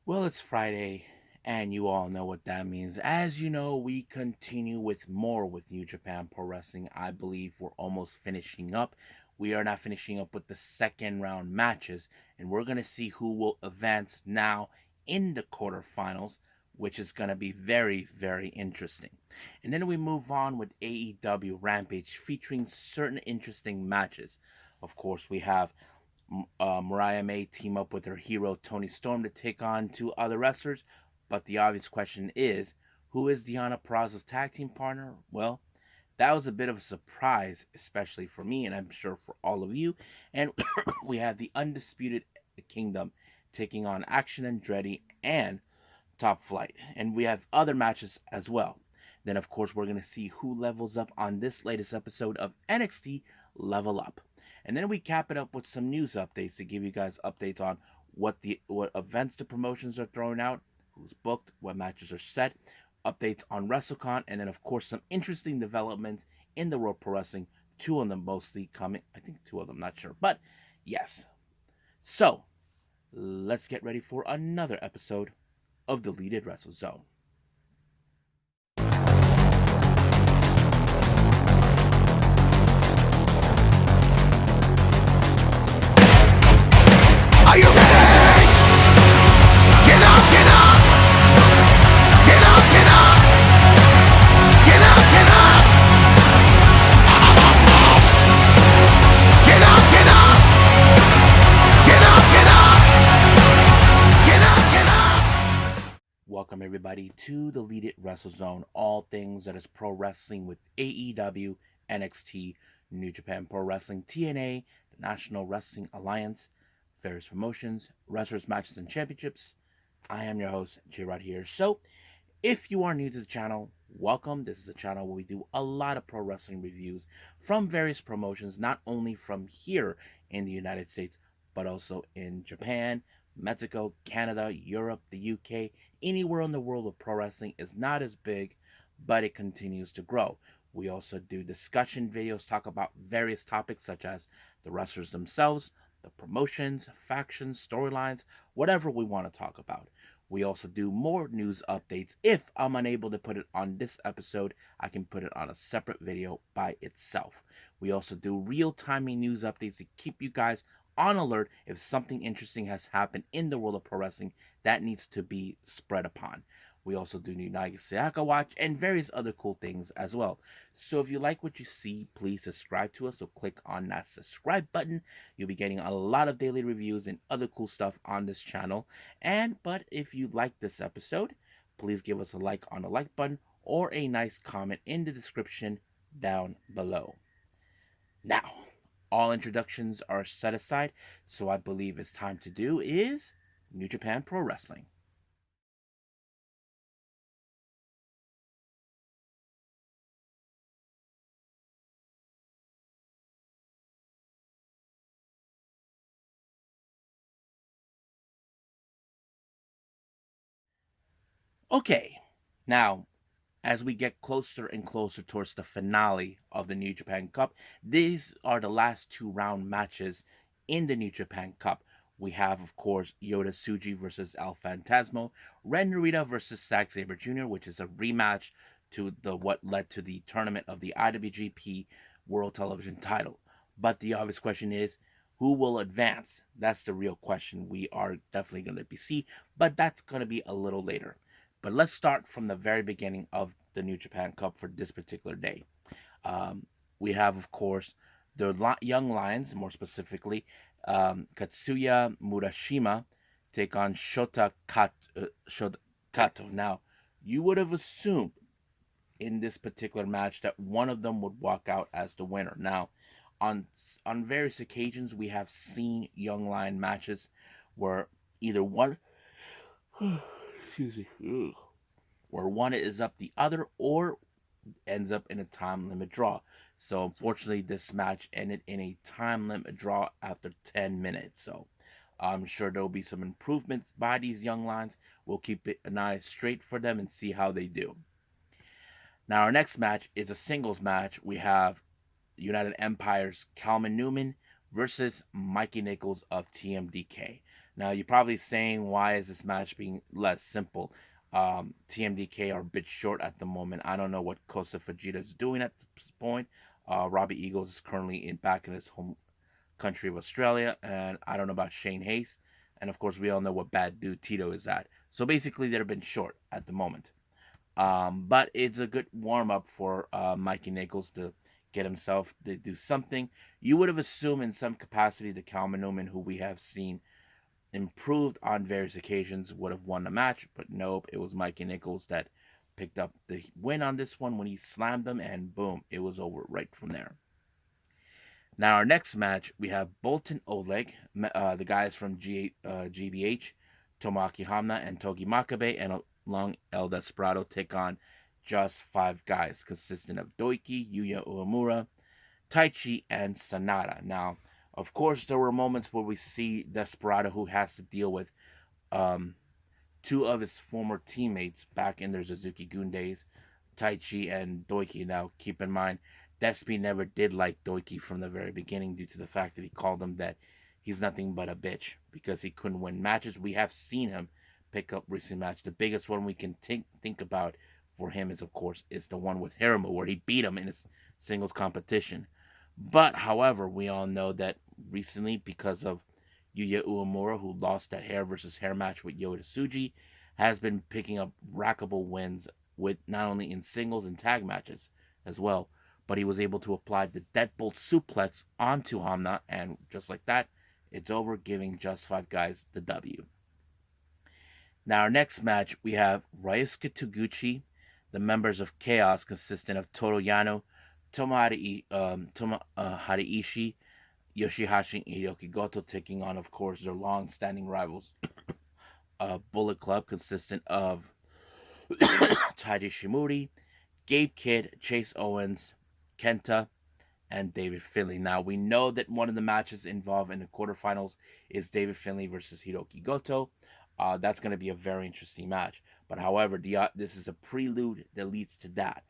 Well, it's Friday, and you all know what that means. As you know, we continue with more with New Japan Pro Wrestling. I believe we're almost finishing up. We are not finishing up with the second round matches, and we're going to see who will advance now in the quarterfinals, which is going to be very, very interesting. And then we move on with AEW Rampage featuring certain interesting matches. Of course, we have Mariah May team up with her hero Toni Storm to take on two other wrestlers. But the obvious question is, who is Deonna Purrazzo's tag team partner? Well, that was a bit of a surprise, especially for me, and I'm sure for all of you. And we have the Undisputed Kingdom taking on Action Andretti and Top Flight. And we have other matches as well. Then, of course, we're going to see who levels up on this latest episode of NXT Level Up. And then we cap it up with some news updates to give you guys updates on what events the promotions are throwing out, who's booked, what matches are set, updates on WrestleCon, and then of course some interesting developments in the World Pro Wrestling. Two of them mostly coming. I think two of them, not sure, but yes. So let's get ready for another episode of Deleted Wrestle Zone. Are you ready? Get up, get up! Get up, get up! Get up, get up! Get up, get up! Get up, get up! Get up, get up! Welcome everybody to the Lead It Wrestle Zone, all things that is pro wrestling with AEW, NXT, New Japan Pro Wrestling, TNA, the National Wrestling Alliance, various promotions, wrestlers, matches, and championships. I am your host, J Rod here. So, if you are new to the channel, welcome. This is a channel where we do a lot of pro wrestling reviews from various promotions, not only from here in the United States, but also in Japan, Mexico, Canada, Europe, the UK, anywhere in the world of pro wrestling is not as big, but it continues to grow. We also do discussion videos, talk about various topics such as the wrestlers themselves, the promotions, factions, storylines, whatever we want to talk about. We also do more news updates. If I'm unable to put it on this episode, I can put it on a separate video by itself. We also do real-timing news updates to keep you guys on alert if something interesting has happened in the world of pro wrestling that needs to be spread upon. We also do New Sayaka Watch and various other cool things as well. So if you like what you see, please subscribe to us. So click on that subscribe button. You'll be getting a lot of daily reviews and other cool stuff on this channel. But if you like this episode, please give us a like on the like button or a nice comment in the description down below. Now, all introductions are set aside, so I believe it's time to do is New Japan Pro Wrestling. Okay, now as we get closer and closer towards the finale of the New Japan Cup, these are the last two round matches in the New Japan Cup. We have, of course, Yota Tsuji versus El Fantasmo, Ren Narita versus Zack Sabre Jr., which is a rematch to the what led to the tournament of the IWGP World Television title. But the obvious question is, who will advance? That's the real question we are definitely going to be see, but that's going to be a little later. But let's start from the very beginning of the New Japan Cup for this particular day. We have, of course, the Young Lions, more specifically, Katsuya Murashima take on Shota Kato. Now, you would have assumed in this particular match that one of them would walk out as the winner. Now, on on various occasions, we have seen Young Lion matches where either one, excuse me, where one is up the other or ends up in a time limit draw. So unfortunately, this match ended in a time limit draw after 10 minutes. So I'm sure there will be some improvements by these young lions. We'll keep an eye straight for them and see how they do. Now, our next match is a singles match. We have United Empire's Calvin Newman versus Mikey Nichols of TMDK. Now, you're probably saying, why is this match being less simple? TMDK are a bit short at the moment. I don't know what Kosa Fujita is doing at this point. Robbie Eagles is currently back in his home country of Australia, and I don't know about Shane Hayes. And of course, we all know what bad dude Tito is at. So basically, they've been short at the moment. But it's a good warm up for Mikey Nichols to get himself to do something. You would have assumed in some capacity that Calvin Newman, who we have seen improved on various occasions, would have won the match, but nope, it was Mikey Nichols that picked up the win on this one when he slammed them, and boom, it was over right from there. Now, our next match, we have Boltin Oleg, the guys from GBH, Tomoaki Hamna, and Togi Makabe, and along El Desperado take on just 5 guys, consisting of Doiki, Yuya Uemura, Taichi, and Sanada. Now, of course, there were moments where we see Desperado, who has to deal with um, 2 of his former teammates back in their Suzuki-gun days, Taichi and Doiki. Now, keep in mind, Despy never did like Doiki from the very beginning due to the fact that he called him that he's nothing but a bitch because he couldn't win matches. We have seen him pick up recent matches. The biggest one we can think about for him is, of course, is the one with Hiromu where he beat him in his singles competition. But, however, we all know that recently, because of Yuya Uemura, who lost that hair versus hair match with Yota Tsuji, has been picking up rackable wins with not only in singles and tag matches as well, but he was able to apply the deadbolt suplex onto Hamna, and just like that, it's over, giving just 5 guys the W. Now, our next match, we have Ryusuke Taguchi, the members of Chaos, consisting of Toru Yano, Tomohara Ishii, Yoshihashi, and Hiroki Goto, taking on, of course, their long-standing rivals, Bullet Club, consistent of Taiji Shimuri, Gabe Kidd, Chase Owens, Kenta, and David Finlay. Now, we know that one of the matches involved in the quarterfinals is David Finlay versus Hiroki Goto. That's going to be a very interesting match. But however, this is a prelude that leads to that.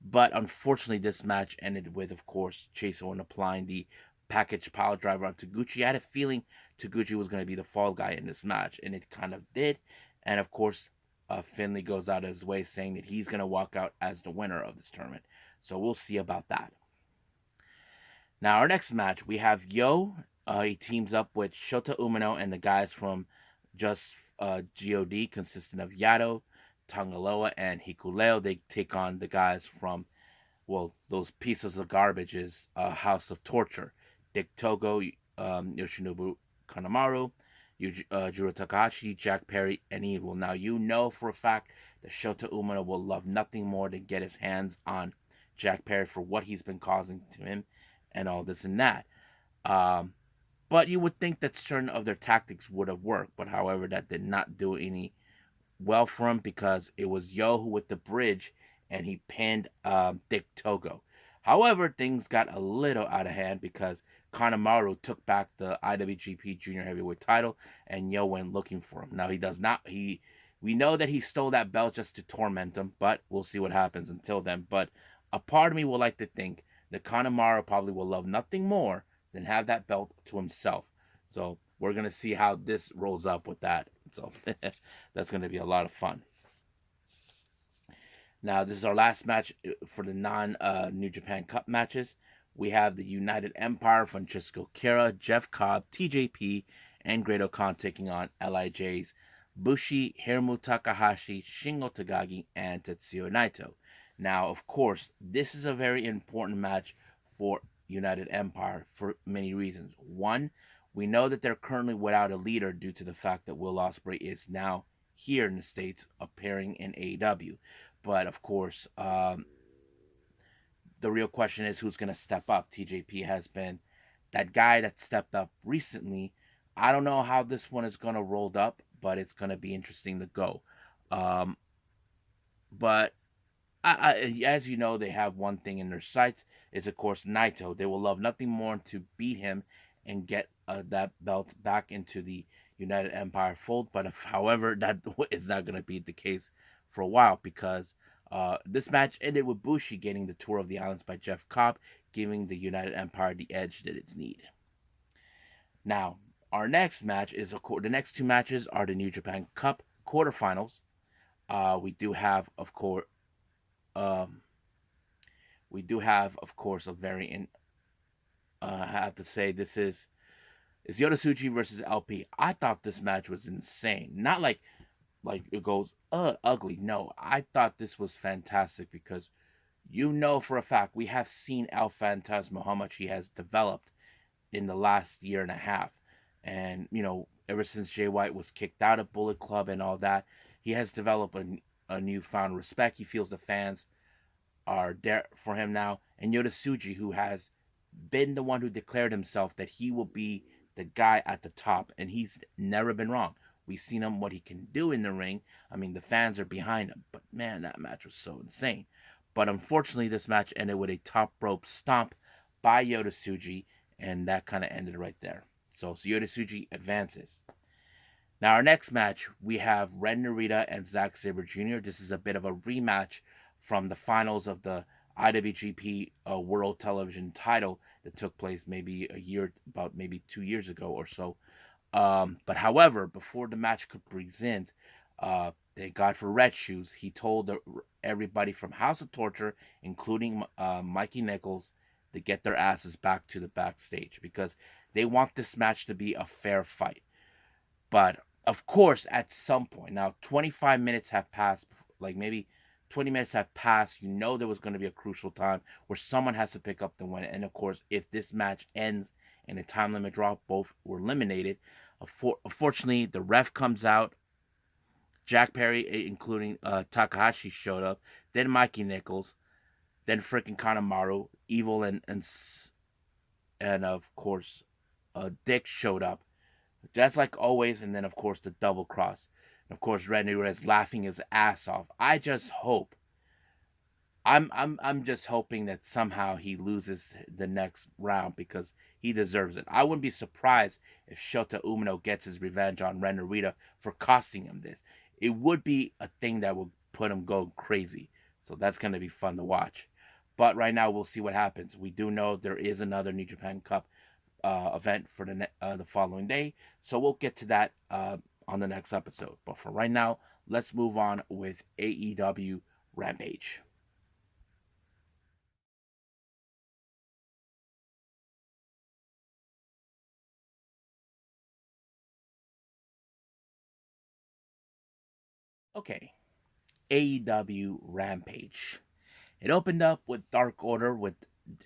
But unfortunately, this match ended with, of course, Chase Owens applying the package power driver on Taguchi. I had a feeling Taguchi was going to be the fall guy in this match, and it kind of did. And of course, Finlay goes out of his way saying that he's going to walk out as the winner of this tournament. So we'll see about that. Now, our next match, we have Yo. He teams up with Shota Umino and the guys from Just God, consisting of Yato, Tangaloa, and Hikuleo. They take on the guys from, well, those pieces of garbage is House of Torture. Dick Togo, Yoshinobu Kanemaru, Juro Takahashi, Jack Perry, and Evil. Now, you know for a fact that Shota Umino will love nothing more than get his hands on Jack Perry for what he's been causing to him and all this and that. But you would think that certain of their tactics would have worked, but however, that did not do any well for him because it was Yo who with the bridge and he pinned Dick Togo. However, things got a little out of hand because Kanemaru took back the IWGP Junior Heavyweight title and Yo went looking for him. Now, he does not, we know that he stole that belt just to torment him, but we'll see what happens until then. But a part of me would like to think that Kanemaru probably will love nothing more than have that belt to himself. So we're going to see how this rolls up with that. So that's going to be a lot of fun. Now, this is our last match for the non-New Japan Cup matches. We have the United Empire, Francesco Kira, Jeff Cobb, TJP, and Great Khan taking on LIJ's Bushi, Hiromu Takahashi, Shingo Takagi, and Tetsuya Naito. Now, of course, this is a very important match for United Empire for many reasons. One, we know that they're currently without a leader due to the fact that Will Ospreay is now here in the States appearing in AEW. But of course, the real question is who's going to step up. TJP has been that guy that stepped up recently. I don't know how this one is going to roll up, but it's going to be interesting to go. But as you know, they have one thing in their sights is, of course, Naito. They will love nothing more to beat him and get that belt back into the United Empire fold. But however, that is not going to be the case for a while because this match ended with Bushi getting the Tour of the Islands by Jeff Cobb, giving the United Empire the edge that it's needed. Now, Our next match is the next two matches are the New Japan Cup quarterfinals. We do have, of course, um, a very I have to say this is Yoda versus LP. I thought this match was insane. Not like it goes ugly. No, I thought this was fantastic because for a fact we have seen El Phantasmo how much he has developed in the last year and a half. And, ever since Jay White was kicked out of Bullet Club and all that, he has developed a newfound respect. He feels the fans are there for him now. And Yota Tsuji, who has been the one who declared himself that he will be the guy at the top, and he's never been wrong. We've seen him what he can do in the ring. I mean, the fans are behind him, but man, that match was so insane. But unfortunately, this match ended with a top rope stomp by Yota Tsuji, and that kind of ended right there. So Yota Tsuji advances. Now, our next match, we have Ren Narita and Zack Sabre Jr. This is a bit of a rematch from the finals of the IWGP World Television title that took place about maybe 2 years ago or so. But however, before the match could begin, thank God for Red Shoes, he told everybody from House of Torture, including Mikey Nichols, to get their asses back to the backstage because they want this match to be a fair fight. But of course, at some point, now 25 minutes have passed, like maybe 20 minutes have passed. There was going to be a crucial time where someone has to pick up the win. And of course, if this match ends in a time limit draw, both were eliminated. Unfortunately, the ref comes out. Jack Perry, including Takahashi, showed up. Then Mikey Nichols. Then freaking Kanemaru, Evil, and of course, Dick showed up. Just like always, and then of course the double cross. And of course, Randy is laughing his ass off. I just hope. I'm just hoping that somehow he loses the next round because he deserves it. I wouldn't be surprised if Shota Umino gets his revenge on Ren Narita for costing him this. It would be a thing that would put him going crazy. So that's going to be fun to watch. But right now, we'll see what happens. We do know there is another New Japan Cup event for the following day. So we'll get to that on the next episode. But for right now, let's move on with AEW Rampage. Okay, AEW Rampage. It opened up with Dark Order with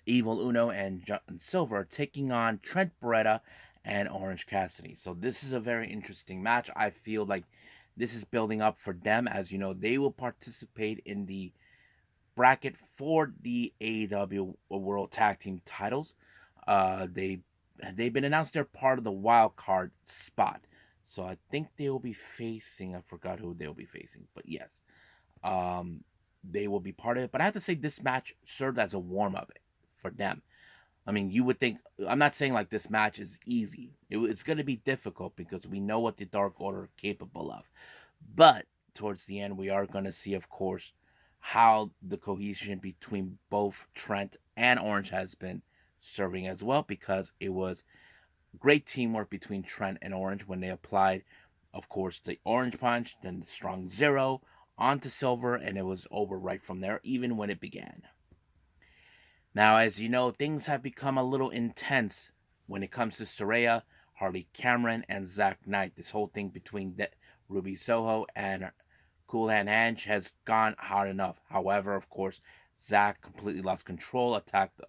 Evil Uno and John Silver taking on Trent Beretta and Orange Cassidy. So this is a very interesting match. I feel like this is building up for them. As you know, they will participate in the bracket for the AEW World Tag Team titles. They've been announced they're part of the wild card spot. So I think they will be facing. I forgot who they'll be facing, but yes, um, they will be part of it. But I have to say, this match served as a warm up for them. I mean, you would think, I'm not saying like this match is easy. It's going to be difficult because we know what the Dark Order are capable of. But towards the end, we are going to see, of course, how the cohesion between both Trent and Orange has been serving as well, because it was great teamwork between Trent and Orange when they applied, of course, the Orange Punch, then the Strong Zero onto Silver, and it was over right from there, even when it began. Now, as you know, things have become a little intense when it comes to Saraya, Harley Cameron, and Zach Knight. This whole thing between Ruby Soho and Cool Hand Ange has gone hard enough. However, of course, Zach completely lost control, attacked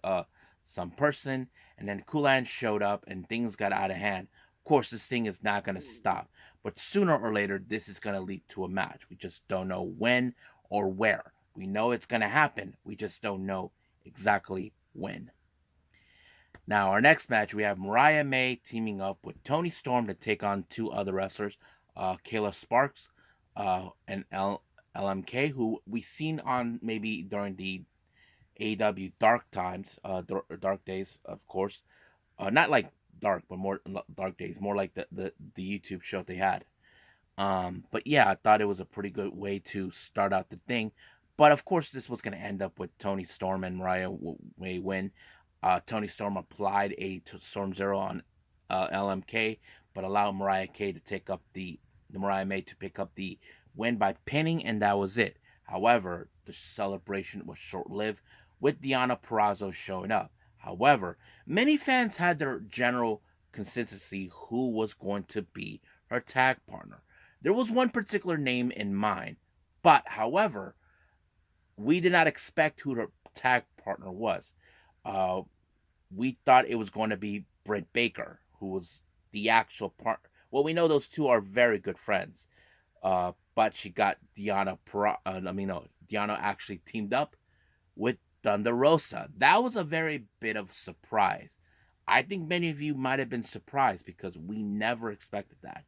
some person, and then Cool Hand showed up, and things got out of hand. Of course, this thing is not going to stop, but sooner or later, this is going to lead to a match. We just don't know when or where. We know it's going to happen. We just don't know exactly when. Now, our next match, we have Mariah May teaming up with Toni Storm to take on two other wrestlers, Kayla Sparks and LMK, who we seen on maybe during the AEW Dark Times, Dark Days, of course. Not like dark, but more Dark Days, more like the YouTube show they had. But yeah, I thought it was a pretty good way to start out the thing. But of course, this was going to end up with Toni Storm and Mariah May win. Toni Storm applied a Storm Zero on LMK, but allowed Mariah May to pick up the win by pinning, and that was it. However, the celebration was short-lived, with Deonna Purrazzo showing up. However, many fans had their general consistency who was going to be her tag partner. There was one particular name in mind, but however, we did not expect who her tag partner was. Uh, we thought it was going to be Britt Baker, who was the actual part. Well, we know those two are very good friends. But she got Deonna actually teamed up with Thunder Rosa. That was a very bit of surprise. I think many of you might have been surprised because we never expected that.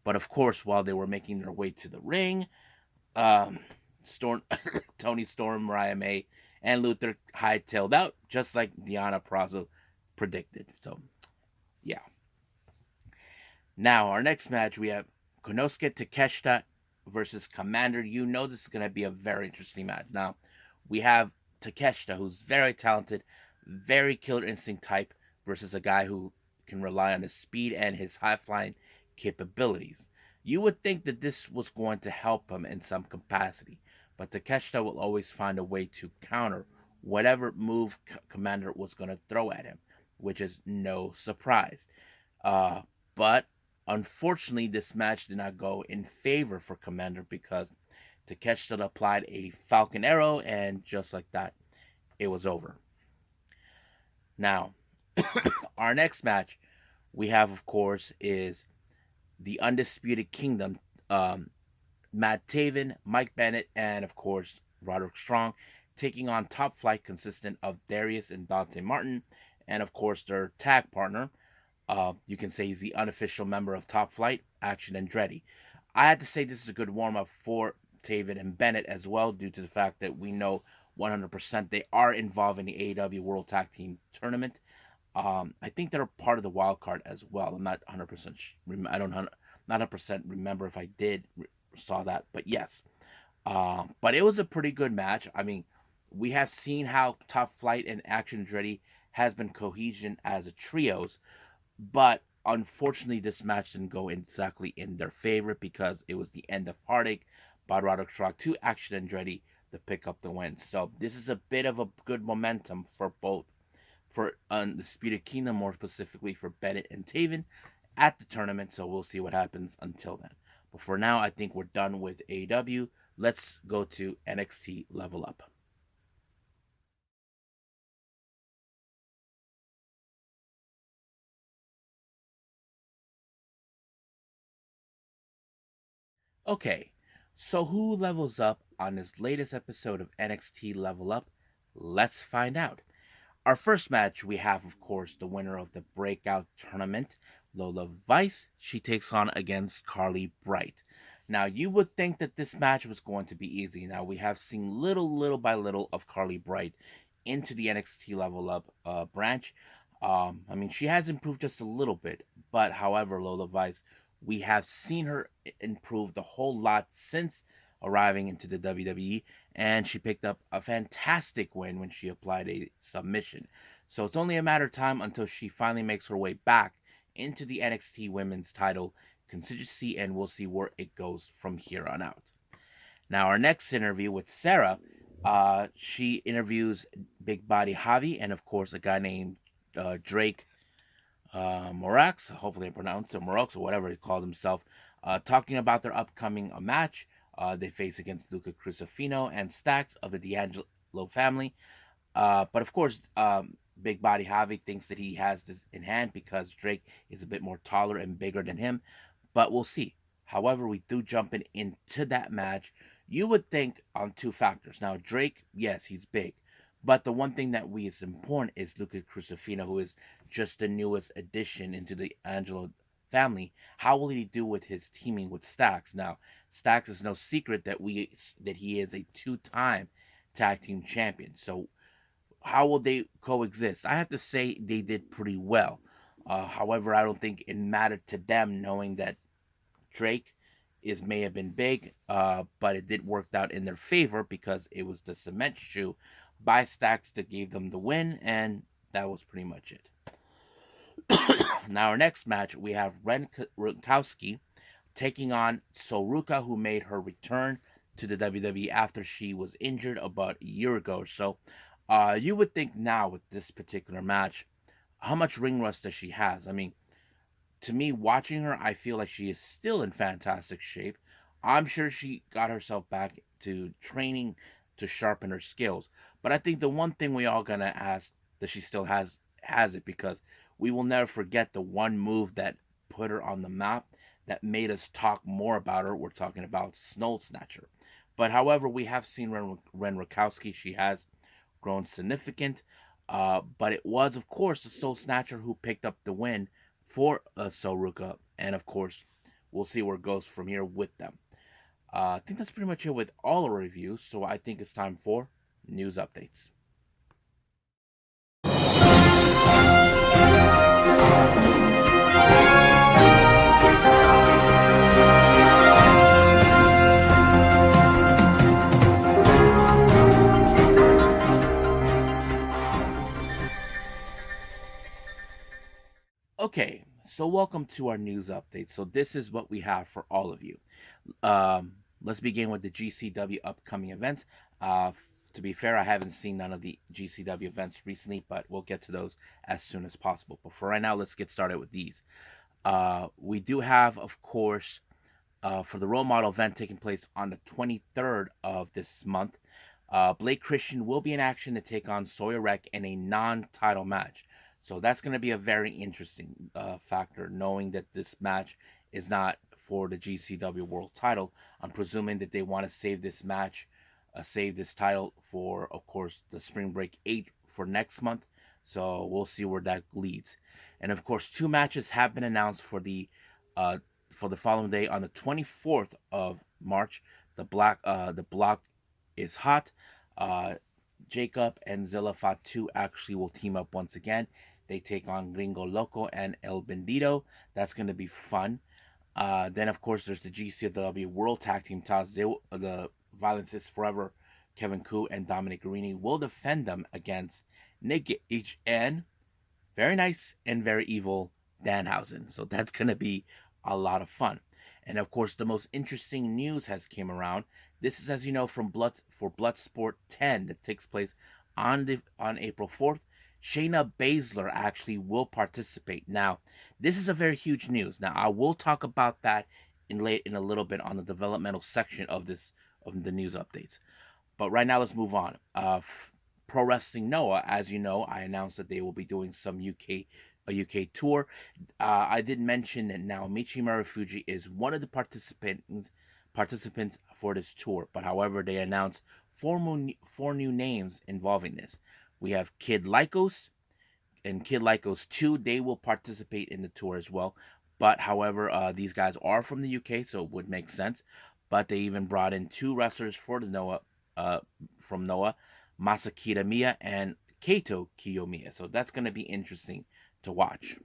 But of course, while they were making their way to the ring, um, Storm, Toni Storm, Mariah May, and Luther hightailed out, just like Deonna Purrazzo predicted. So, yeah. Now, our next match, we have Konosuke Takeshita versus Commander. You know this is going to be a very interesting match. Now, we have Takeshita, who's very talented, very killer instinct type, versus a guy who can rely on his speed and his high flying capabilities. You would think that this was going to help him in some capacity, but Takeshita will always find a way to counter whatever move Commander was going to throw at him, which is no surprise. But unfortunately, this match did not go in favor for Commander because Takeshita applied a Falcon Arrow, and just like that, it was over. Now, our next match we have, of course, is the Undisputed Kingdom. Matt Taven, Mike Bennett, and of course, Roderick Strong taking on Top Flight, consistent of Darius and Dante Martin, and of course, their tag partner. You can say he's the unofficial member of Top Flight, Action Andretti. I had to say this is a good warm up for Taven and Bennett as well, due to the fact that we know 100% they are involved in the AEW World Tag Team Tournament. I think they're part of the wild card as well. I'm not 100%. I don't not 100% remember if I did saw that, but yes. But it was a pretty good match. I mean, we have seen how Top Flight and Action Andretti has been cohesion as a trios, but unfortunately, this match didn't go exactly in their favor because it was the end of Heartache by Roderick Strong to Action Andretti to pick up the win. So this is a bit of a good momentum for both, for Undisputed Kingdom, more specifically for Bennett and Taven at the tournament. So we'll see what happens until then. But for now, I think we're done with AEW. Let's go to NXT Level Up. Okay, so who levels up on this latest episode of NXT Level Up? Let's find out. Our first match, we have, of course, the winner of the Breakout Tournament, Lola Vice. She takes on against Carly Bright. Now, you would think that this match was going to be easy. Now, we have seen little by little of Carly Bright into the NXT Level Up branch. I mean, she has improved just a little bit, but however, Lola Vice, we have seen her improve the whole lot since arriving into the WWE, and she picked up a fantastic win when she applied a submission. So it's only a matter of time until she finally makes her way back into the NXT Women's title consistency, and we'll see where it goes from here on out. Now, our next interview with Sarah, she interviews Big Body Javi and, of course, a guy named Drake Morax, hopefully I pronounce it Morax or whatever he called himself, talking about their upcoming match. They face against Luca Crucifino and Stacks of the D'Angelo family. But of course, Big Body Javi thinks that he has this in hand because Drake is a bit more taller and bigger than him. But we'll see. However, we do jump into that match. You would think on two factors. Now, Drake, yes, he's big. But the one thing that is important is Luca Crucifino, who is just the newest addition into the Angelo family. How will he do with his teaming with Stacks? Now, Stacks is no secret that he is a two-time tag team champion. So how will they coexist? I have to say they did pretty well. However, I don't think it mattered to them knowing that Drake may have been big, but it did work out in their favor because it was the cement shoe by Stacks that gave them the win, and that was pretty much it. Now, our next match, we have Renkowski taking on Soruka, who made her return to the WWE after she was injured about a year ago or so. You would think now with this particular match, how much ring rust does she has? I mean, to me, watching her, I feel like she is still in fantastic shape. I'm sure she got herself back to training to sharpen her skills. But I think the one thing we all gonna ask that she still has it, because we will never forget the one move that put her on the map that made us talk more about her. We're talking about Snow Snatcher. But however, we have seen Ren Rakowski. She has grown significant. But it was, of course, the Soul Snatcher who picked up the win for Soruka. And of course, we'll see where it goes from here with them. I think that's pretty much it with all our reviews. So I think it's time for news updates. Okay, so welcome to our news update. So this is what we have for all of you. Let's begin with the GCW upcoming events. To be fair, I haven't seen none of the GCW events recently, but we'll get to those as soon as possible. But for right now, let's get started with these. We do have, of course, for the role model event taking place on the 23rd of this month, Blake Christian will be in action to take on Sawyer Wreck in a non-title match. So that's going to be a very interesting factor, knowing that this match is not for the GCW World Title. I'm presuming that they want to save this match, save this title for, of course, the Spring Break 8 for next month. So we'll see where that leads. And of course, two matches have been announced uh, for the following day on the 24th of March. The block is hot. Uh, Jacob and Zilla Fatu actually will team up once again. They take on Gringo Loco and El Bandito. That's going to be fun. Then, of course, there's the GCW World Tag Team titles. The Violence is Forever, Kevin Koo and Dominic Guarini will defend them against Nick Gage and very nice and very evil Danhausen. So that's going to be a lot of fun. And of course, the most interesting news has came around. This is, as you know, from Bloodsport 10 that takes place on April 4th. Shayna Baszler actually will participate. Now, this is a very huge news. Now, I will talk about that in a little bit on the developmental section of the news updates. But right now, let's move on. Pro Wrestling Noah, as you know, I announced that they will be doing some a UK tour. I did mention that now Michi Marufuji is one of the participants for this tour. But however, they announced four new names involving this. We have Kid Lycos and Kid Lycos 2. They will participate in the tour as well. But however, these guys are from the UK, so it would make sense. But they even brought in two wrestlers for the Noah, from Noah, Masakita Miya and Kaito Kiyomiya. So that's going to be interesting to watch.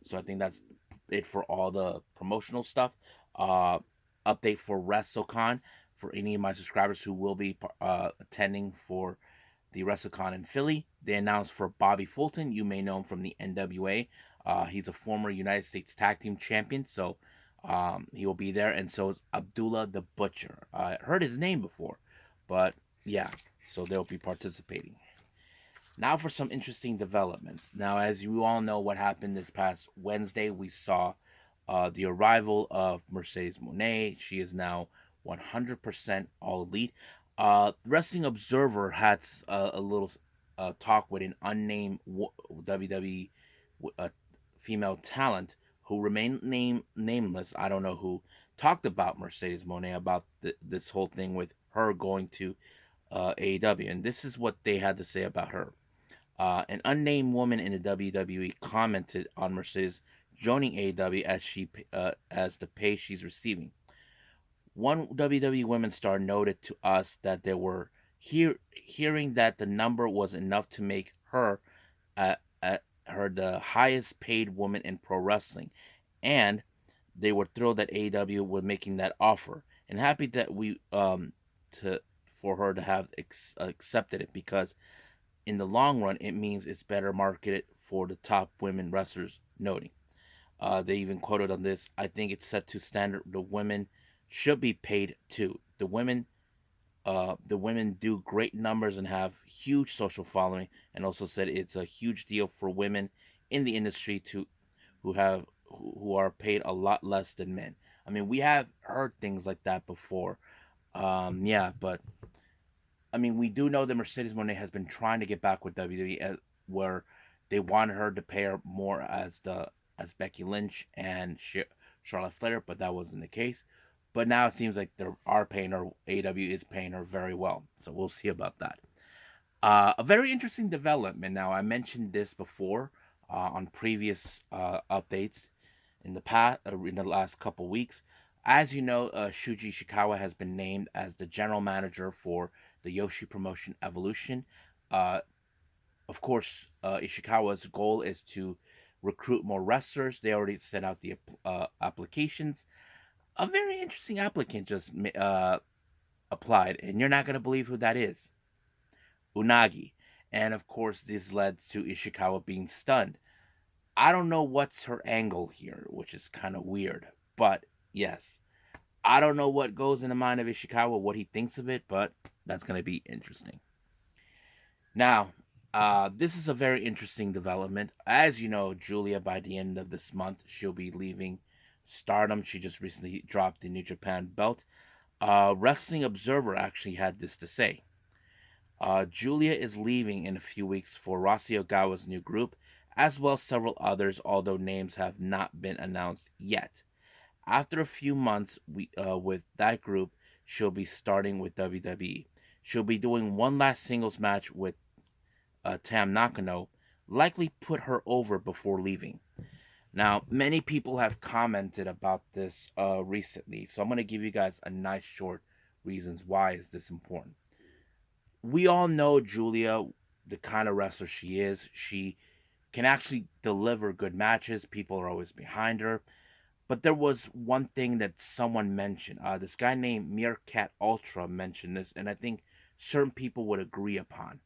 So I think that's it for all the promotional stuff. Update for WrestleCon for any of my subscribers who will be attending for the WrestleCon in Philly. They announced for Bobby Fulton. You may know him from the NWA. He's a former United States Tag Team Champion, so he will be there. And so is Abdullah the Butcher. I heard his name before, but yeah, so they'll be participating. Now for some interesting developments. Now, as you all know, what happened this past Wednesday, we saw the arrival of Mercedes Mone. She is now 100% All Elite. Wrestling Observer had a little talk with an unnamed WWE female talent who remained nameless. I don't know who talked about Mercedes Mone, about this whole thing with her going to AEW, and this is what they had to say about her. An unnamed woman in the WWE commented on Mercedes joining AEW as the pay she's receiving. One WWE women's star noted to us that they were hearing that the number was enough to make her her the highest paid woman in pro wrestling, and they were thrilled that AEW were making that offer, and happy that we to for her to have accepted it, because in the long run it means it's better marketed for the top women wrestlers. Noting, They even quoted on this. I think it's set to standard. The women should be paid too. The women do great numbers and have huge social following, and also said it's a huge deal for women in the industry to who are paid a lot less than men. I mean, we have heard things like that before. Yeah, but I mean, we do know that Mercedes Mone has been trying to get back with WWE, where they wanted her to pay her more as Becky Lynch and Charlotte Flair, but that wasn't the case. But now it seems like they are paying her. AEW is paying her very well, so we'll see about that. A very interesting development. Now, I mentioned this before on previous updates in the last couple weeks. As you know, Shuji Ishikawa has been named as the general manager for the Yoshi promotion Evolution. Uh, of course, Ishikawa's goal is to recruit more wrestlers. They already sent out the applications. A very interesting applicant just applied, and you're not going to believe who that is. Unagi. And of course, this led to Ishikawa being stunned. I don't know what's her angle here, which is kind of weird. But yes, I don't know what goes in the mind of Ishikawa, what he thinks of it, but that's going to be interesting. Now, this is a very interesting development. As you know, Giulia, by the end of this month, she'll be leaving Stardom. She just recently dropped the New Japan belt. Wrestling Observer actually had this to say. Giulia is leaving in a few weeks for Rossi Ogawa's new group, as well as several others, although names have not been announced yet. After a few months with that group, she'll be starting with WWE. She'll be doing one last singles match with Tam Nakano, likely put her over before leaving. Now, many people have commented about this recently, so I'm going to give you guys a nice short reasons why is this important. We all know Giulia, the kind of wrestler she is. She can actually deliver good matches. People are always behind her. But there was one thing that someone mentioned. This guy named Meerkat Ultra mentioned this, and I think certain people would agree upon.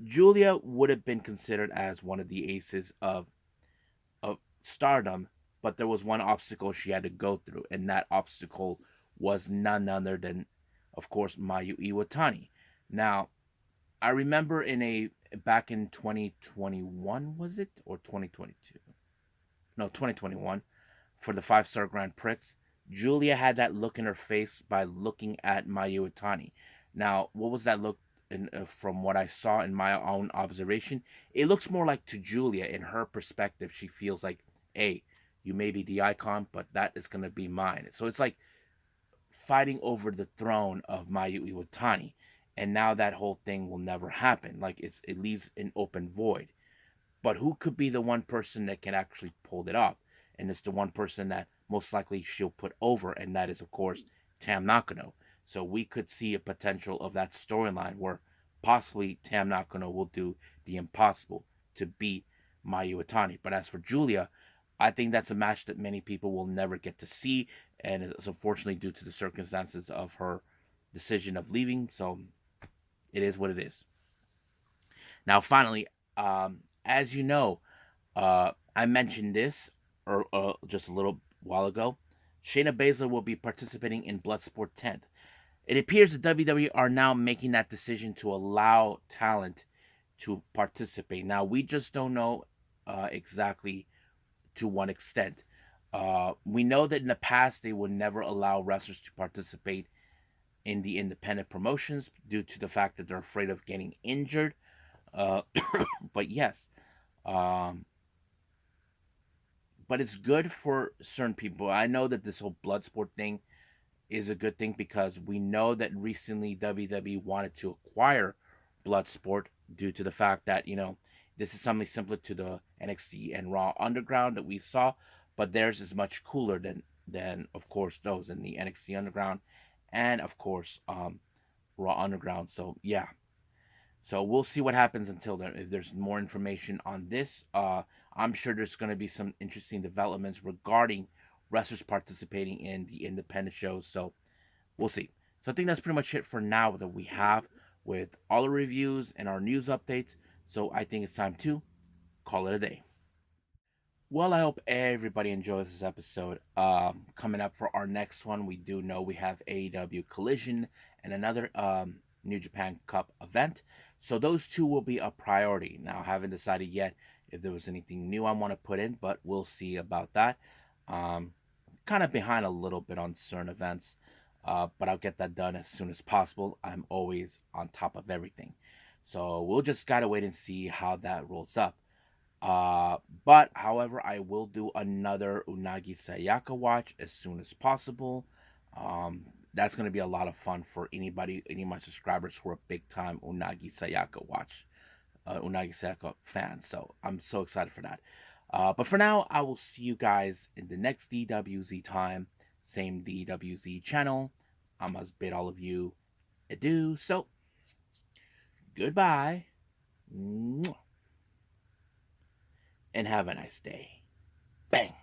Giulia would have been considered as one of the aces of Stardom, but there was one obstacle she had to go through, and that obstacle was none other than, of course, Mayu Iwatani. Now, I remember back in 2021, was it, or 2022? No, 2021, for the 5-star Grand Prix. Giulia had that look in her face by looking at Mayu Iwatani. Now, what was that look? From what I saw in my own observation, it looks more like to Giulia. In her perspective, she feels like, hey, you may be the icon, but that is going to be mine. So it's like fighting over the throne of Mayu Iwatani. And now that whole thing will never happen. Like it leaves an open void. But who could be the one person that can actually pull it off? And it's the one person that most likely she'll put over, and that is, of course, Tam Nakano. So we could see a potential of that storyline where possibly Tam Nakano will do the impossible to beat Mayu Iwatani. But as for Giulia, I think that's a match that many people will never get to see, and it's unfortunately due to the circumstances of her decision of leaving. So it is what it is. Now, finally, as you know, I mentioned this just a little while ago. Shayna Baszler will be participating in Bloodsport 10. It appears that WWE are now making that decision to allow talent to participate. Now, we just don't know exactly to what extent. We know that in the past they would never allow wrestlers to participate in the independent promotions due to the fact that they're afraid of getting injured. Uh, but yes, um, but it's good for certain people. I know that this whole Bloodsport thing is a good thing because we know that recently WWE wanted to acquire Bloodsport due to the fact that, this is something similar to the NXT and Raw Underground that we saw, but theirs is much cooler than of course those in the NXT Underground and of course Raw Underground. So yeah. So we'll see what happens until then. If there's more information on this, I'm sure there's going to be some interesting developments regarding wrestlers participating in the independent shows. So we'll see. So I think that's pretty much it for now that we have with all the reviews and our news updates. So I think it's time to call it a day. Well, I hope everybody enjoys this episode. Coming up for our next one, we do know we have AEW Collision and another New Japan Cup event. So those two will be a priority. Now, I haven't decided yet if there was anything new I want to put in, but we'll see about that. Um, Kind of behind a little bit on certain events, but I'll get that done as soon as possible. I'm always on top of everything. So we'll just gotta wait and see how that rolls up. But however, I will do another Unagi Sayaka watch as soon as possible. That's gonna be a lot of fun for anybody, any of my subscribers who are big time Unagi Sayaka Unagi Sayaka fans. So I'm so excited for that. But for now, I will see you guys in the next DWZ time, same DWZ channel. I must bid all of you adieu. So goodbye. And have a nice day. Bang.